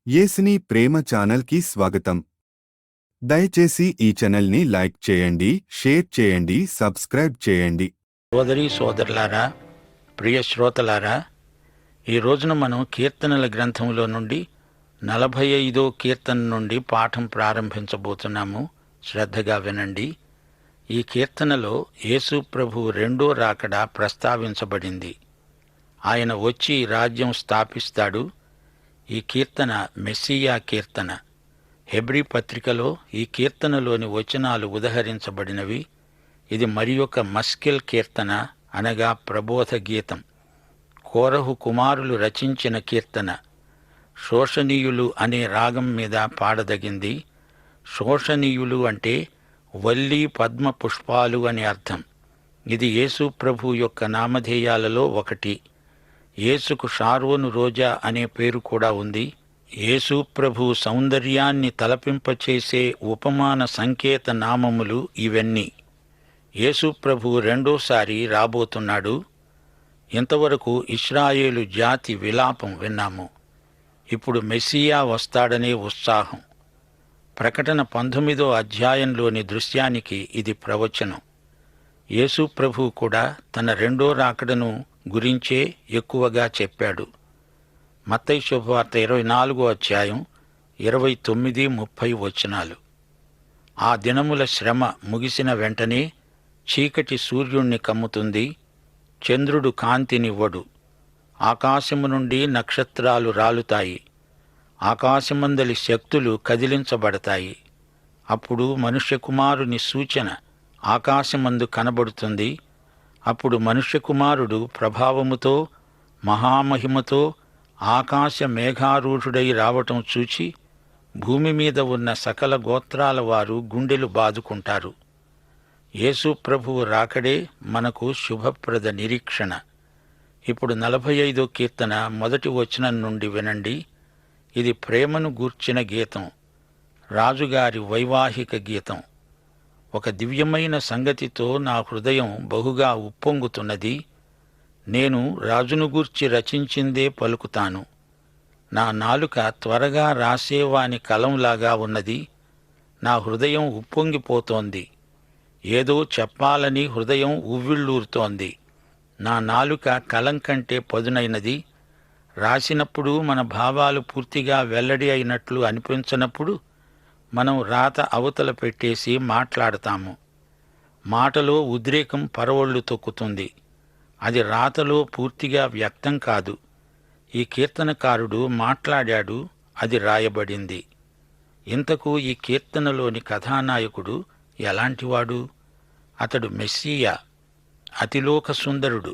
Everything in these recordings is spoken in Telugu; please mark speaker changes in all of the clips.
Speaker 1: యేసుని ప్రేమ ఛానల్కి స్వాగతం. దయచేసి ఈ ఛానల్ని లైక్ చేయండి, షేర్ చేయండి, సబ్స్క్రైబ్ చేయండి.
Speaker 2: సోదరీ సోదరులారా, ప్రియ శ్రోతలారా, ఈ రోజున మనం కీర్తనల గ్రంథంలో నుండి 45వ కీర్తన నుండి పాఠం ప్రారంభించబోతున్నాము. శ్రద్ధగా వినండి. ఈ కీర్తనలో యేసు ప్రభు రెండో రాకడ ప్రస్తావించబడింది. ఆయన వచ్చి రాజ్యం స్థాపిస్తాడు. ఈ కీర్తన మెస్సియా కీర్తన. హెబ్రీ పత్రికలో ఈ కీర్తనలోని వచనాలు ఉదహరించబడినవి. ఇది మరి ఒక మస్కెల్ కీర్తన, అనగా ప్రబోధ గీతం. కోరహు కుమారులు రచించిన కీర్తన. శోషనీయులు అనే రాగం మీద పాడదగింది. శోషనీయులు అంటే వల్లి పద్మ పుష్పాలు అని అర్థం. ఇది యేసు ప్రభు యొక్క నామధేయాలలో ఒకటి. యేసుకు షారోను రోజా అనే పేరు కూడా ఉంది. యేసు ప్రభు సౌందర్యాన్ని తలపింపచేసే ఉపమాన సంకేత నామములు ఇవన్నీ. యేసు ప్రభు రెండోసారి రాబోతున్నాడు. ఇంతవరకు ఇశ్రాయేలు జాతి విలాపం విన్నాము. ఇప్పుడు మెస్సియా వస్తాడనే ఉత్సాహం. ప్రకటన 19వ అధ్యాయంలోని దృశ్యానికి ఇది ప్రవచనం. యేసు ప్రభు కూడా తన రెండో రాకడను గురించే ఎక్కువగా చెప్పాడు. మత్తయి శుభవార్త 24వ అధ్యాయం 29-30 వచనాలు. ఆ దినముల శ్రమ ముగిసిన వెంటనే చీకటి సూర్యుణ్ణి కమ్ముతుంది, చంద్రుడు కాంతినివ్వడు, ఆకాశము నుండి నక్షత్రాలు రాలుతాయి, ఆకాశమందలి శక్తులు కదిలించబడతాయి. అప్పుడు మనుష్యకుమారుని సూచన ఆకాశమందు కనబడుతుంది. అప్పుడు మనుష్యకుమారుడు ప్రభావముతో మహామహిమతో ఆకాశ మేఘారూఢుడై రావటం చూచి భూమి మీద ఉన్న సకల గోత్రాల వారు గుండెలు బాదుకుంటారు. యేసు ప్రభువు రాకడే మనకు శుభప్రద నిరీక్షణ. ఇప్పుడు 45వ కీర్తన మొదటి వచనం నుండి వినండి. ఇది ప్రేమను గూర్చిన గీతం, రాజుగారి వైవాహిక గీతం. ఒక దివ్యమైన సంగతితో నా హృదయం బహుగా ఉప్పొంగుతున్నది. నేను రాజును గూర్చి రచించిందే పలుకుతాను. నా నాలుక త్వరగా రాసేవాని కలంలాగా ఉన్నది. నా హృదయం ఉప్పొంగిపోతోంది. ఏదో చెప్పాలని హృదయం ఉవ్విళ్ళూరుతోంది. నా నాలుక కలం కంటే పదునైనది. రాసినప్పుడు మన భావాలు పూర్తిగా వెల్లడి అయినట్లు అనిపించనప్పుడు మనం రాత అవతల పెట్టేసి మాట్లాడతాము. మాటలో ఉద్రేకం పరవళ్లు తొక్కుతుంది. అది రాతలో పూర్తిగా వ్యక్తం కాదు. ఈ కీర్తనకారుడు మాట్లాడాడు, అది రాయబడింది. ఇంతకు ఈ కీర్తనలోని కథానాయకుడు ఎలాంటివాడు? అతడు మెస్సియా, అతిలోక సుందరుడు.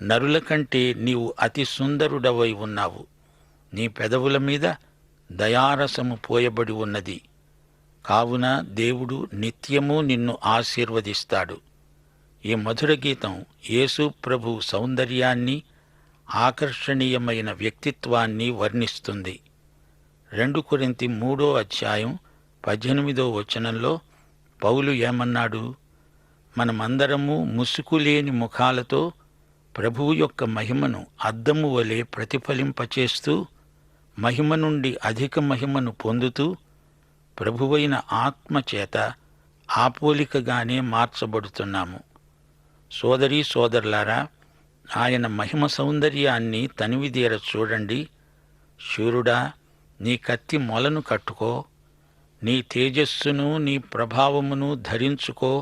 Speaker 2: నరుల కంటే నీవు అతి సుందరుడవై ఉన్నావు. నీ పెదవుల మీద దయారసము పోయబడి ఉన్నది. కావున దేవుడు నిత్యము నిన్ను ఆశీర్వదిస్తాడు. ఈ మధుర గీతం యేసు ప్రభు సౌందర్యాన్ని, ఆకర్షణీయమైన వ్యక్తిత్వాన్ని వర్ణిస్తుంది. 2 కొరింథీ 3వ అధ్యాయం 18వ వచనంలో పౌలు ఏమన్నాడు? మనమందరము ముసుకులేని ముఖాలతో ప్రభువు యొక్క మహిమను అద్దము వలె ప్రతిఫలింపచేస్తూ మహిమ నుండి అధిక మహిమను పొందుతూ ప్రభువైన ఆత్మచేత ఆపోలికగానే మార్చబడుతున్నాము. సోదరీ సోదరులారా, ఆయన మహిమ సౌందర్యాన్ని తనివిదీర చూడండి. శూరుడా, నీ కత్తి మొలను కట్టుకో, నీ తేజస్సును నీ ప్రభావమును ధరించుకో.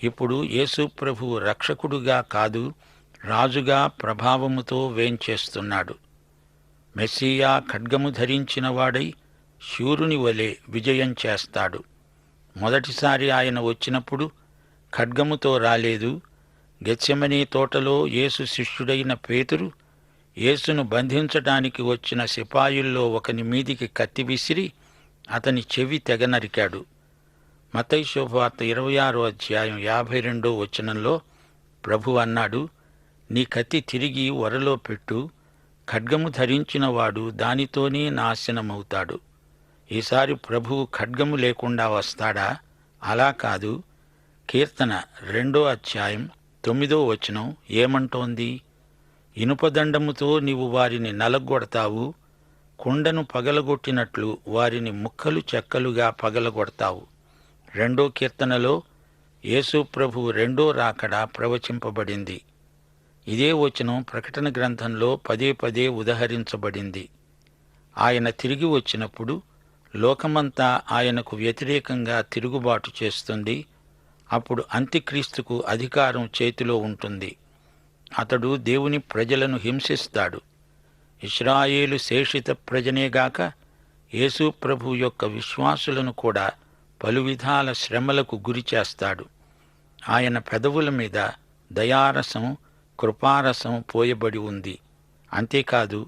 Speaker 2: ఇప్పుడు యేసు ప్రభువు రక్షకుడుగా కాదు, రాజుగా ప్రభావముతో వేంచేస్తున్నాడు. మెస్సియా ఖడ్గము ధరించిన వాడై శూరుని వలె విజయం చేస్తాడు. మొదటిసారి ఆయన వచ్చినప్పుడు ఖడ్గముతో రాలేదు. గెత్సెమనీ తోటలో యేసు శిష్యుడైన పేతురు యేసును బంధించడానికి వచ్చిన సిపాయిల్లో ఒకని మీదికి కత్తి విసిరి అతని చెవి తెగనరికాడు. మత్తయి శుభవార్త 26వ అధ్యాయం 52వ వచనంలో ప్రభు అన్నాడు, నీ కత్తి తిరిగి ఒరలో పెట్టు. ఖడ్గము ధరించిన వాడు దానితోనే నాశనమవుతాడు. ఈసారి ప్రభువు ఖడ్గము లేకుండా వస్తాడా? అలా కాదు. కీర్తన 2వ అధ్యాయం 9వ వచనం ఏమంటోంది? ఇనుపదండముతో నీవు వారిని నలగొడతావు, కుండను పగలగొట్టినట్లు వారిని ముక్కలు చెక్కలుగా పగలగొడతావు. 2వ కీర్తనలో యేసు ప్రభువు రెండో రాకడ ప్రవచింపబడింది. ఇదే వచనం ప్రకటన గ్రంథంలో పదే పదే ఉదహరించబడింది. ఆయన తిరిగి వచ్చినప్పుడు లోకమంతా ఆయనకు వ్యతిరేకంగా తిరుగుబాటు చేస్తుంది. అప్పుడు అంత్యక్రీస్తుకు అధికారం చేతిలో ఉంటుంది. అతడు దేవుని ప్రజలను హింసిస్తాడు. ఇశ్రాయేలు శేషిత ప్రజనేగాక యేసు ప్రభు యొక్క విశ్వాసులను కూడా పలు విధాల శ్రమలకు గురిచేస్తాడు. ఆయన పెదవుల మీద దయారసం, కృపారసం పోయబడి ఉంది. అంతేకాదు,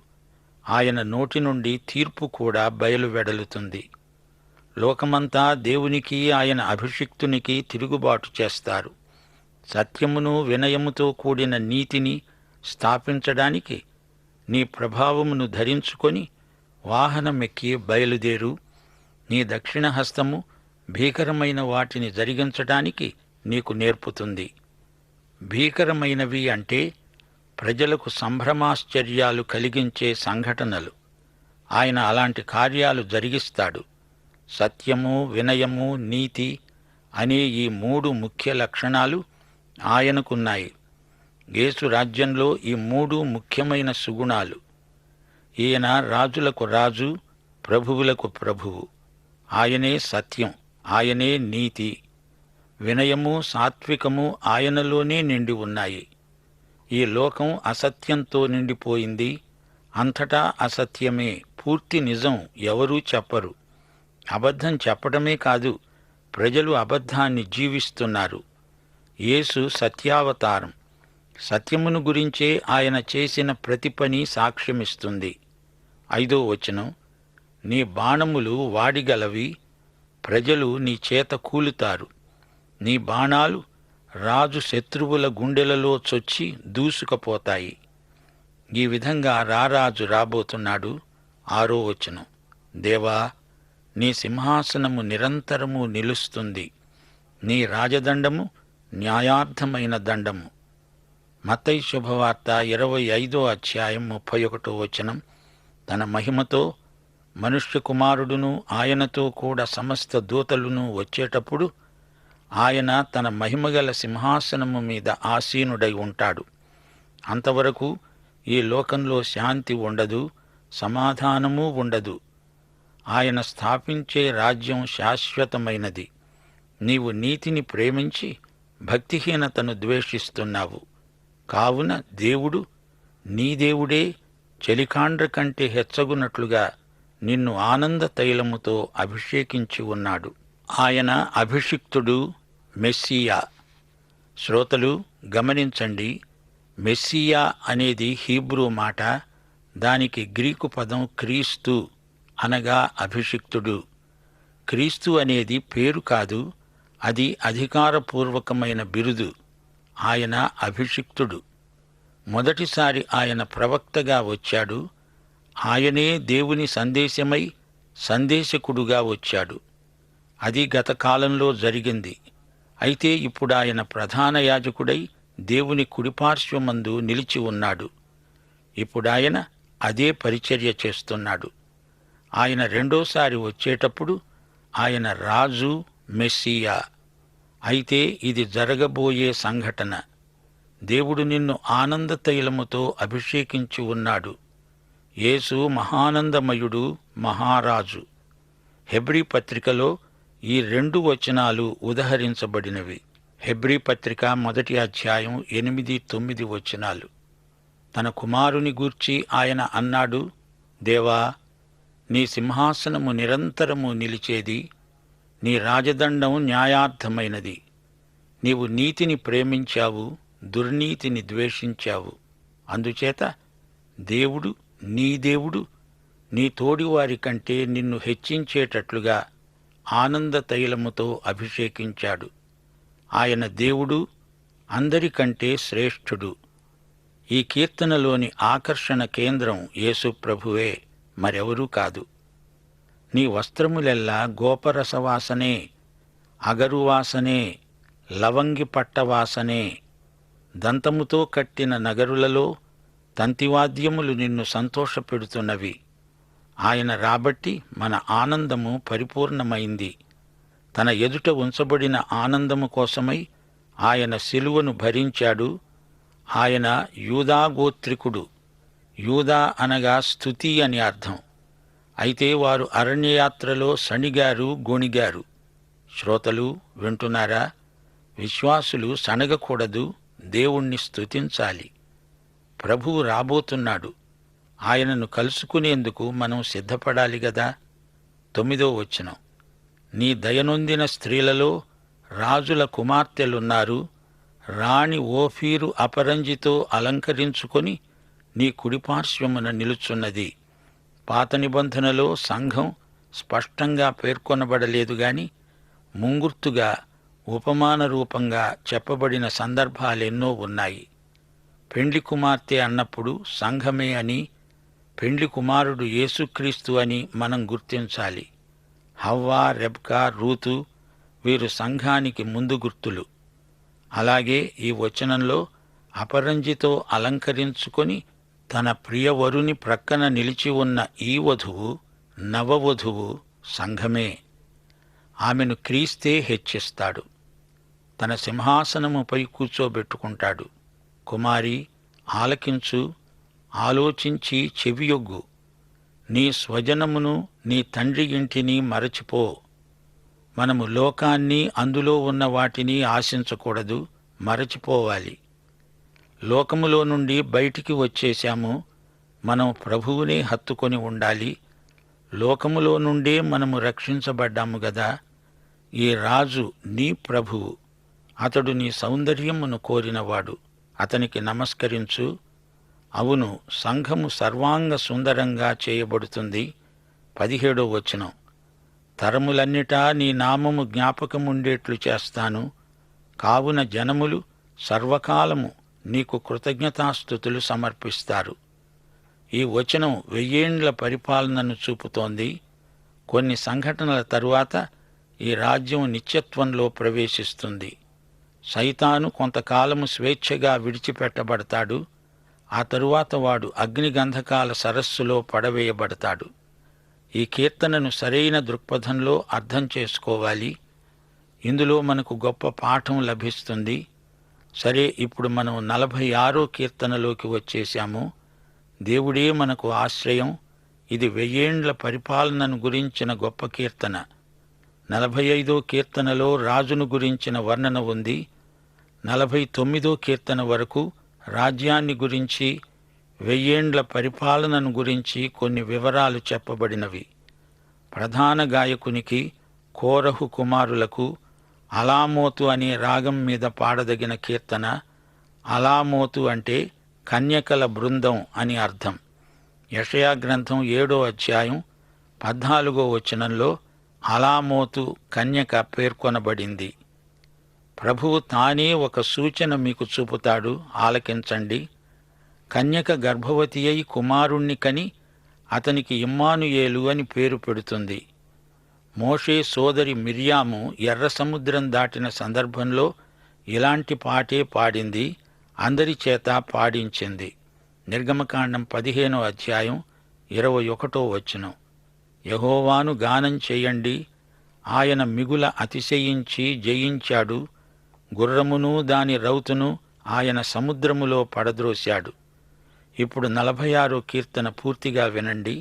Speaker 2: ఆయన నోటి నుండి తీర్పు కూడా బయలువెడలుతుంది. లోకమంతా దేవునికి, ఆయన అభిషిక్తునికి తిరుగుబాటు చేస్తారు. సత్యమును వినయముతో కూడిన నీతిని స్థాపించడానికి నీ ప్రభావమును ధరించుకొని వాహనమెక్కి బయలుదేరు. నీ దక్షిణ హస్తము భీకరమైన వాటిని జరిగించడానికి నీకు నేర్పుతుంది. భీకరమైనవి అంటే ప్రజలకు సంభ్రమాశ్చర్యాలు కలిగించే సంఘటనలు. ఆయన అలాంటి కార్యాలు జరిగిస్తాడు. సత్యము, వినయము, నీతి అనే ఈ 3 ముఖ్య లక్షణాలు ఆయనకున్నాయి. యేసు రాజ్యంలో ఈ 3 ముఖ్యమైన సుగుణాలు. ఈయన రాజులకు రాజు, ప్రభువులకు ప్రభువు. ఆయనే సత్యం, ఆయనే నీతి. వినయము, సాత్వికము ఆయనలోనే నిండి ఉన్నాయి. ఈ లోకం అసత్యంతో నిండిపోయింది. అంతటా అసత్యమే, పూర్తి నిజం ఎవరూ చెప్పరు. అబద్ధం చెప్పడమే కాదు, ప్రజలు అబద్ధాన్ని జీవిస్తున్నారు. యేసు సత్యావతారం. సత్యమును గురించే ఆయన చేసిన ప్రతి పని సాక్ష్యమిస్తుంది. 5వ వచనం, నీ బాణములు వాడిగలవి, ప్రజలు నీ చేత కూలుతారు. నీ బాణాలు రాజు శత్రువుల గుండెలలో చొచ్చి దూసుకుపోతాయి. ఈ విధంగా రారాజు రాబోతున్నాడు. 6వ వచనం, దేవా, నీ సింహాసనము నిరంతరము నిలుస్తుంది, నీ రాజదండము న్యాయార్థమైన దండము. మత్తయి శుభవార్త 25వ అధ్యాయం 31వ వచనం, తన మహిమతో మనుష్య కుమారుడును ఆయనతో కూడా సమస్త దూతలును వచ్చేటప్పుడు ఆయన తన మహిమగల సింహాసనము మీద ఆసీనుడై ఉంటాడు. అంతవరకు ఈ లోకంలో శాంతి ఉండదు, సమాధానమూ ఉండదు. ఆయన స్థాపించే రాజ్యం శాశ్వతమైనది. నీవు నీతిని ప్రేమించి భక్తిహీనతను ద్వేషిస్తున్నావు. కావున దేవుడు, నీ దేవుడే చెలికాండ్ర కంటే హెచ్చగునట్లుగా నిన్ను ఆనంద తైలముతో అభిషేకించి ఉన్నాడు. ఆయన అభిషిక్తుడు, మెస్సియా. శ్రోతలు గమనించండి, మెస్సియా అనేది హీబ్రూ మాట. దానికి గ్రీకు పదం క్రీస్తు, అనగా అభిషిక్తుడు. క్రీస్తు అనేది పేరు కాదు, అది అధికారపూర్వకమైన బిరుదు. ఆయన అభిషిక్తుడు. మొదటిసారి ఆయన ప్రవక్తగా వచ్చాడు. ఆయనే దేవుని సందేశమై సందేశకుడుగా వచ్చాడు. అది గత కాలంలో జరిగింది. అయితే ఇప్పుడు ఆయన ప్రధాన యాజకుడై దేవుని కుడిపార్శ్వమందు నిలిచి ఉన్నాడు. ఇప్పుడాయన అదే పరిచర్య చేస్తున్నాడు. ఆయన రెండోసారి వచ్చేటప్పుడు ఆయన రాజు, మెస్సియా. అయితే ఇది జరగబోయే సంఘటన. దేవుడు నిన్ను ఆనంద తైలముతో అభిషేకించి ఉన్నాడు. యేసు మహానందమయుడు, మహారాజు. హెబ్రీ పత్రికలో ఈ 2 వచనాలు ఉదహరించబడినవి. హెబ్రీ పత్రిక 1వ అధ్యాయం 8, 9 వచనాలు. తన కుమారుని గూర్చి ఆయన అన్నాడు, దేవా, నీ సింహాసనము నిరంతరము నిలిచేది, నీ రాజదండం న్యాయార్థమైనది. నీవు నీతిని ప్రేమించావు, దుర్నీతిని ద్వేషించావు. అందుచేత దేవుడు, నీ దేవుడు నీ తోడివారి కంటే నిన్ను హెచ్చించేటట్లుగా ఆనంద తైలముతో అభిషేకించాడు. ఆయన దేవుడు, అందరికంటే శ్రేష్ఠుడు. ఈ కీర్తనలోని ఆకర్షణ కేంద్రం యేసు ప్రభువే, మరెవరూ కాదు. నీ వస్త్రములెల్లా గోపరసవాసనే, అగరువాసనే, లవంగి పట్టవాసనే. దంతముతో కట్టిన నగరులలో తంతివాద్యములు నిన్ను సంతోషపెడుతున్నవి. ఆయన రాబట్టి మన ఆనందము పరిపూర్ణమైంది. తన ఎదుట ఉంచబడిన ఆనందము కోసమై ఆయన శిలువను భరించాడు. ఆయన యూదా గోత్రికుడు. యూదా అనగా స్తుతి అని అర్థం. అయితే వారు అరణ్యయాత్రలో సణిగారు, గొణిగారు. శ్రోతలు వింటున్నారా? విశ్వాసులు సణగకూడదు, దేవుణ్ణి స్తుతించాలి. ప్రభువు రాబోతున్నాడు. ఆయనను కలుసుకునేందుకు మనం సిద్ధపడాలి గదా. 9వ వచనం, నీ దయనొందిన స్త్రీలలో రాజుల కుమార్తెలున్నారు. రాణి ఓఫీరు అపరంజితో అలంకరించుకొని నీ కుడిపార్శ్వమున నిలుచున్నది. పాత నిబంధనలో సంఘం స్పష్టంగా పేర్కొనబడలేదు గాని ముంగుర్తుగా, ఉపమాన రూపంగా చెప్పబడిన సందర్భాలెన్నో ఉన్నాయి. పెండ్లి కుమార్తె అన్నప్పుడు సంఘమే అని, పెండ్లి కుమారుడు యేసుక్రీస్తు అని మనం గుర్తించాలి. హవ్వా, రెబ్కా, రూతు వీరు సంఘానికి ముందు గుర్తులు. అలాగే ఈ వచనంలో అపరంజితో అలంకరించుకొని తన ప్రియవరుని ప్రక్కన నిలిచి ఉన్న ఈ వధువు, నవవధువు సంఘమే. ఆమెను క్రీస్తే హెచ్చిస్తాడు. తన సింహాసనముపై కూర్చోబెట్టుకుంటాడు. కుమారి, ఆలకించు, ఆలోచించి చెవియొగ్గు. నీ స్వజనమును, నీ తండ్రి ఇంటిని మరచిపో. మనము లోకాన్ని, అందులో ఉన్న వాటిని ఆశించకూడదు, మరచిపోవాలి. లోకములో నుండి బయటికి వచ్చేశాము. మనం ప్రభువునే హత్తుకొని ఉండాలి. లోకములో నుండే మనము రక్షించబడ్డాము గదా. ఈ రాజు నీ ప్రభువు. అతడు నీ సౌందర్యమును కోరినవాడు. అతనికి నమస్కరించు. అవును, సంఘము సర్వాంగ సుందరంగా చేయబడుతుంది. 17వ వచనం, తరములన్నిటా నీ నామము జ్ఞాపకముండేట్లు చేస్తాను. కావున జనములు సర్వకాలము నీకు కృతజ్ఞతాస్తుతులు సమర్పిస్తారు. ఈ వచనం 1000 ఏండ్ల పరిపాలనను చూపుతోంది. కొన్ని సంఘటనల తరువాత ఈ రాజ్యం నిత్యత్వంలో ప్రవేశిస్తుంది. సైతాను కొంతకాలము స్వేచ్ఛగా విడిచిపెట్టబడతాడు. ఆ తరువాత వాడు అగ్నిగంధకాల సరస్సులో పడవేయబడతాడు. ఈ కీర్తనను సరైన దృక్పథంలో అర్థం చేసుకోవాలి. ఇందులో మనకు గొప్ప పాఠం లభిస్తుంది. సరే, ఇప్పుడు మనం 46వ కీర్తనలోకి వచ్చేశాము. దేవుడే మనకు ఆశ్రయం. ఇది 1000 ఏండ్ల పరిపాలనను గురించిన గొప్ప కీర్తన. 45వ కీర్తనలో రాజును గురించిన వర్ణన ఉంది. 49వ కీర్తన వరకు రాజ్యాన్ని గురించి, 1000 ఏండ్ల పరిపాలనను గురించి కొన్ని వివరాలు చెప్పబడినవి. ప్రధాన గాయకునికి, కోరహు కుమారులకు అలామోతు అనే రాగం మీద పాడదగిన కీర్తన. అలామోతు అంటే కన్యకల బృందం అని అర్థం. యెషయా గ్రంథం 7వ అధ్యాయం 14వ వచనంలో అలామోతు కన్యక పేర్కొనబడింది. ప్రభువు తానే ఒక సూచన మీకు చూపుతాడు, ఆలకించండి. కన్యక గర్భవతి అయి కుమారుణ్ణి కని అతనికి ఇమ్మానుయేలు అని పేరు పెడుతుంది. మోషే సోదరి మిర్యాము ఎర్ర సముద్రం దాటిన సందర్భంలో ఇలాంటి పాటే పాడింది, అందరి చేత పాడించింది. నిర్గమకాండం 15వ అధ్యాయం 21వ వచనం, యెహోవాను గానం చేయండి, ఆయన మిగుల అతిశయించి జయించాడు. గుర్రమును దాని రౌతును ఆయన సముద్రములో పడద్రోశాడు. ఇప్పుడు 46వ కీర్తన పూర్తిగా వినండి.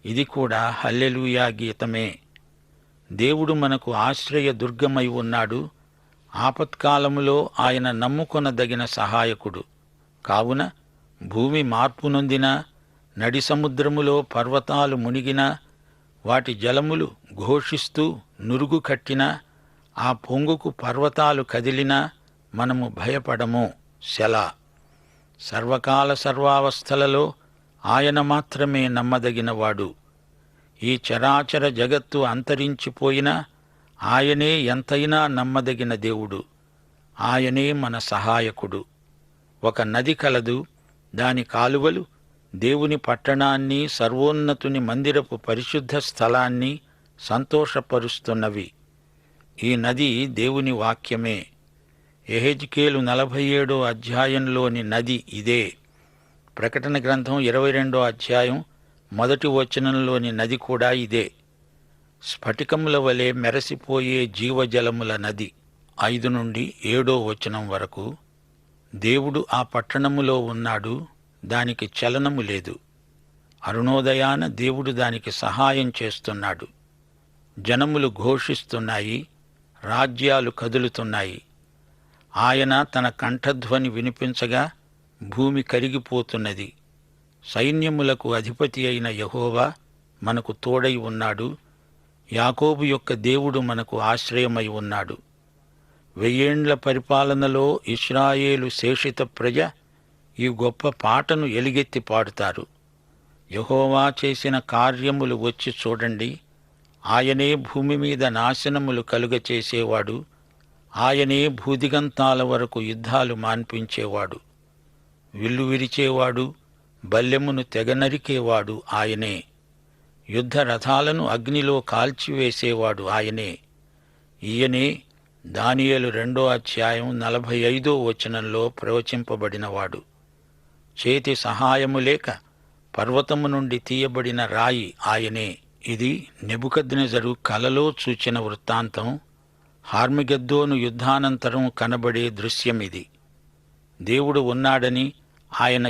Speaker 2: ఇది కూడా హల్లెలూయా గీతమే. దేవుడు మనకు ఆశ్రయ దుర్గమై ఉన్నాడు. ఆపత్కాలములో ఆయన నమ్ముకొనదగిన సహాయకుడు. కావున భూమి మార్పు నొందినా, నడి సముద్రములో పర్వతాలు మునిగినా, వాటి జలములు ఘోషిస్తూ నురుగు కట్టినా, ఆ పొంగుకు పర్వతాలు కదిలినా మనము భయపడము. సెలా. సర్వకాల సర్వావస్థలలో ఆయన మాత్రమే నమ్మదగినవాడు. ఈ చరాచర జగత్తు అంతరించిపోయినా ఆయనే ఎంతైనా నమ్మదగిన దేవుడు. ఆయనే మన సహాయకుడు. ఒక నది కలదు. దాని కాలువలు దేవుని పట్టణాన్ని, సర్వోన్నతుని మందిరపు పరిశుద్ధ స్థలాన్ని సంతోషపరుస్తున్నవి. ఈ నది దేవుని వాక్యమే. యెహెజ్కేలు 47వ అధ్యాయంలోని నది ఇదే. ప్రకటన గ్రంథం 22వ అధ్యాయం మొదటి వచనంలోని నది కూడా ఇదే. స్ఫటికముల వలె మెరసిపోయే జీవజలముల నది. 5 నుండి 7 వచనం వరకు. దేవుడు ఆ పట్టణములో ఉన్నాడు, దానికి చలనము లేదు. అరుణోదయాన దేవుడు దానికి సహాయం చేస్తున్నాడు. జనములు ఘోషిస్తున్నాయి, రాజ్యాలు కదులుతున్నాయి. ఆయన తన కంఠధ్వని వినిపించగా భూమి కరిగిపోతున్నది. సైన్యములకు అధిపతి అయిన యెహోవా మనకు తోడై ఉన్నాడు. యాకోబు యొక్క దేవుడు మనకు ఆశ్రయమై ఉన్నాడు. 1000 ఏండ్ల పరిపాలనలో ఇశ్రాయేలు శేషిత ప్రజ ఈ గొప్ప పాటను ఎలుగెత్తి పాడుతారు. యెహోవా చేసిన కార్యములు వచ్చి చూడండి. ఆయనే భూమి మీద నాశనములు కలుగచేసేవాడు. ఆయనే భూదిగంతాల వరకు యుద్ధాలు మాన్పించేవాడు. విల్లు విరిచేవాడు, బల్లెమును తెగనరికేవాడు ఆయనే. యుద్ధ రథాలను అగ్నిలో కాల్చివేసేవాడు ఆయనే. ఈయనే దానియేలు 2వ అధ్యాయం 45వ వచనంలో ప్రవచింపబడినవాడు. చేతి సహాయము లేక పర్వతము నుండి తీయబడిన రాయి ఆయనే. ఇది నెబుకద్నెజరు కలలో చూచిన వృత్తాంతం. హార్మగెద్దోను యుద్ధానంతరం కనబడే దృశ్యమిది. దేవుడు ఉన్నాడని ఆయన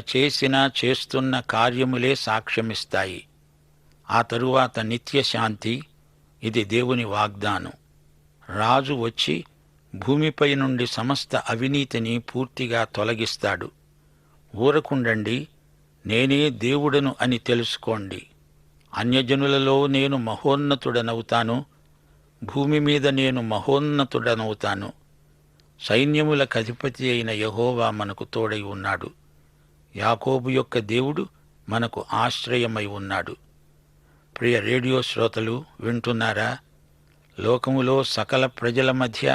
Speaker 2: చేస్తున్న కార్యములే సాక్ష్యమిస్తాయి. ఆ తరువాత నిత్యశాంతి. ఇది దేవుని వాగ్దానం. రాజు వచ్చి భూమిపై నుండి సమస్త అవినీతిని పూర్తిగా తొలగిస్తాడు. ఊరకుండండి, నేనే దేవుడను అని తెలుసుకోండి. అన్యజనులలో నేను మహోన్నతుడనవుతాను, భూమి మీద నేను మహోన్నతుడనవుతాను. సైన్యములకు అధిపతి అయిన యెహోవా మనకు తోడై ఉన్నాడు. యాకోబు యొక్క దేవుడు మనకు ఆశ్రయమై ఉన్నాడు. ప్రియ రేడియో శ్రోతలు వింటున్నారా? లోకములో సకల ప్రజల మధ్య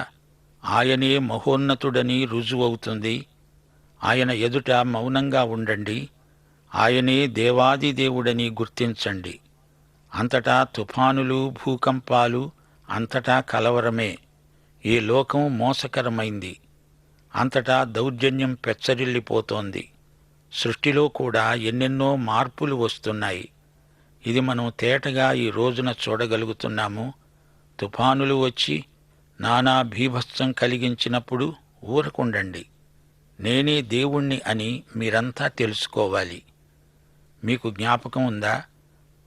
Speaker 2: ఆయనే మహోన్నతుడని రుజువవుతుంది. ఆయన ఎదుట మౌనంగా ఉండండి. ఆయనే దేవాది దేవుడని గుర్తించండి. అంతటా తుఫానులు, భూకంపాలు, అంతటా కలవరమే. ఈ లోకం మోసకరమైంది. అంతటా దౌర్జన్యం పెచ్చరిల్లిపోతోంది. సృష్టిలో కూడా ఎన్నెన్నో మార్పులు వస్తున్నాయి. ఇది మనం తేటగా ఈ రోజున చూడగలుగుతున్నాము. తుఫానులు వచ్చి నానా భీభత్సం కలిగించినప్పుడు ఊరకుండండి. నేనే దేవుణ్ణి అని మీరంతా తెలుసుకోవాలి. మీకు జ్ఞాపకం ఉందా?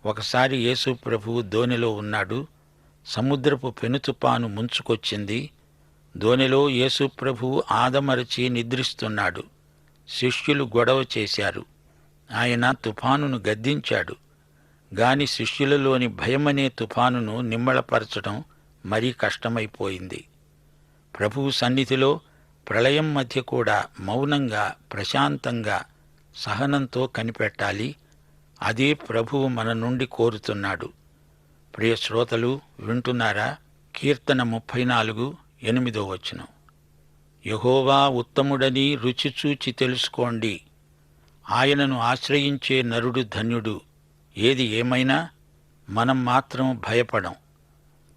Speaker 2: ఒకసారి యేసు ప్రభువు దోణిలో ఉన్నాడు. సముద్రపు పెనుతుపాను ముంచుకొచ్చింది. దోణిలో యేసు ప్రభువు ఆదమరచి నిద్రిస్తున్నాడు. శిష్యులు గొడవ చేశారు. ఆయన తుఫానును గద్దించాడు. గాని శిష్యులలోని భయమనే తుఫానును నిమ్మళపరచడం మరీ కష్టమైపోయింది. ప్రభువు సన్నిధిలో ప్రళయం మధ్య కూడా మౌనంగా, ప్రశాంతంగా, సహనంతో కనిపెట్టాలి. అదే ప్రభువు మన నుండి కోరుతున్నాడు. ప్రియ శ్రోతలు వింటున్నారా? కీర్తన 34:8 వచనం. యెహోవా ఉత్తముడని రుచిచూచి తెలుసుకోండి. ఆయనను ఆశ్రయించే నరుడు ధన్యుడు. ఏది ఏమైనా మనం మాత్రం భయపడం.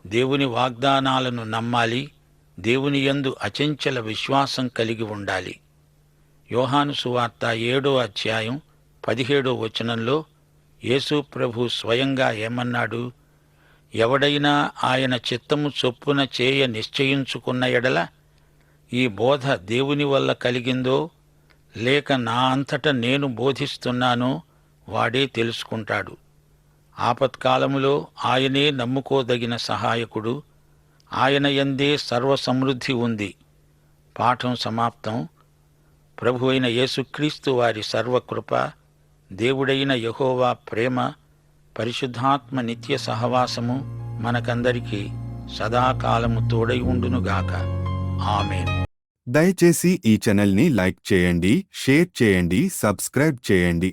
Speaker 2: దేవుని వాగ్దానాలను నమ్మాలి. దేవుని యందు అచంచల విశ్వాసం కలిగి ఉండాలి. యోహాను సువార్త 7వ అధ్యాయం 17వ వచనంలో యేసు ప్రభు స్వయంగా ఏమన్నాడు? ఎవడైనా ఆయన చిత్తము చొప్పున చేయ నిశ్చయించుకున్న ఎడల ఈ బోధ దేవుని వల్ల కలిగిందో లేక నా అంతట నేను బోధిస్తున్నానో వాడే తెలుసుకుంటాడు. ఆపత్కాలములో ఆయనే నమ్ముకోదగిన సహాయకుడు. ఆయన యందే సర్వసమృద్ధి ఉంది. పాఠం సమాప్తం. ప్రభువైన యేసుక్రీస్తు వారి సర్వకృప, దేవుడైన యెహోవా ప్రేమ, పరిశుద్ధాత్మ నిత్య సహవాసము మనకందరికీ సదాకాలము తోడై ఉండునుగాక. ఆమేన్.
Speaker 1: దయచేసి ఈ ఛానల్ని లైక్ చేయండి, షేర్ చేయండి, సబ్స్క్రైబ్ చేయండి.